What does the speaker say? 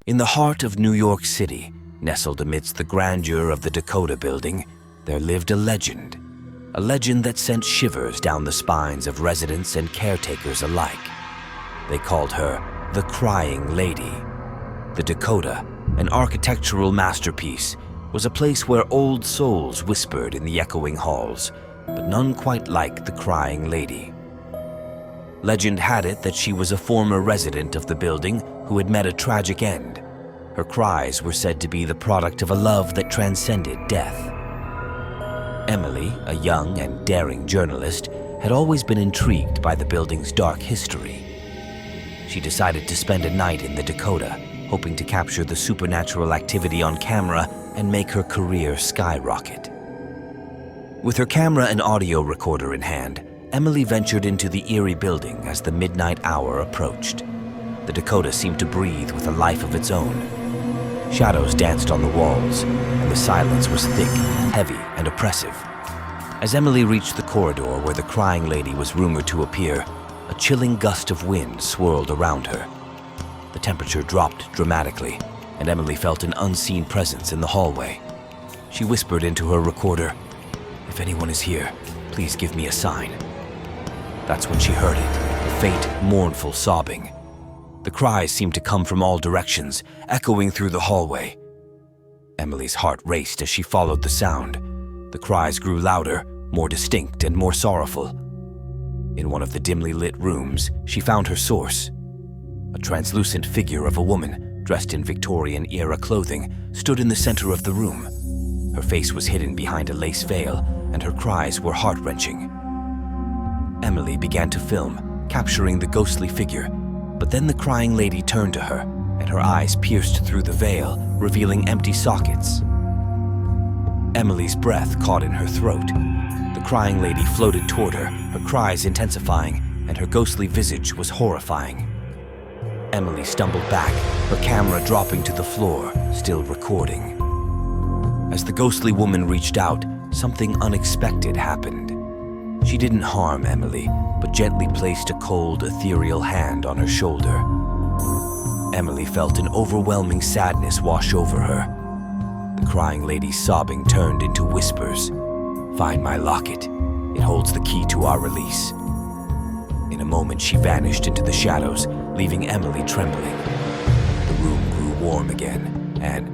In the heart of New York City, nestled amidst the grandeur of the Dakota building, there lived a legend that sent shivers down the spines of residents and caretakers alike. They called her the Crying Lady. The Dakota, an architectural masterpiece, was a place where old souls whispered in the echoing halls, but none quite like the Crying Lady. Legend had it that she was a former resident of the building who had met a tragic end. Her cries were said to be the product of a love that transcended death. Emily, a young and daring journalist, had always been intrigued by the building's dark history. She decided to spend a night in the Dakota, hoping to capture the supernatural activity on camera and make her career skyrocket. With her camera and audio recorder in hand, Emily ventured into the eerie building as the midnight hour approached. The Dakota seemed to breathe with a life of its own. Shadows danced on the walls, and the silence was thick, heavy, and oppressive. As Emily reached the corridor where the Crying Lady was rumored to appear, a chilling gust of wind swirled around her. The temperature dropped dramatically, and Emily felt an unseen presence in the hallway. She whispered into her recorder, "If anyone is here, please give me a sign." That's when she heard it, a faint, mournful sobbing. The cries seemed to come from all directions, echoing through the hallway. Emily's heart raced as she followed the sound. The cries grew louder, more distinct, and more sorrowful. In one of the dimly lit rooms, she found her source. A translucent figure of a woman, dressed in Victorian-era clothing, stood in the center of the room. Her face was hidden behind a lace veil, and her cries were heart-wrenching. Emily began to film, capturing the ghostly figure, but then the Crying Lady turned to her, and her eyes pierced through the veil, revealing empty sockets. Emily's breath caught in her throat. The Crying Lady floated toward her, her cries intensifying, and her ghostly visage was horrifying. Emily stumbled back, her camera dropping to the floor, still recording. As the ghostly woman reached out, something unexpected happened. She didn't harm Emily, but gently placed a cold, ethereal hand on her shoulder. Emily felt an overwhelming sadness wash over her. The Crying Lady's sobbing turned into whispers. "Find my locket. It holds the key to our release." In a moment, she vanished into the shadows, leaving Emily trembling. The room grew warm again, and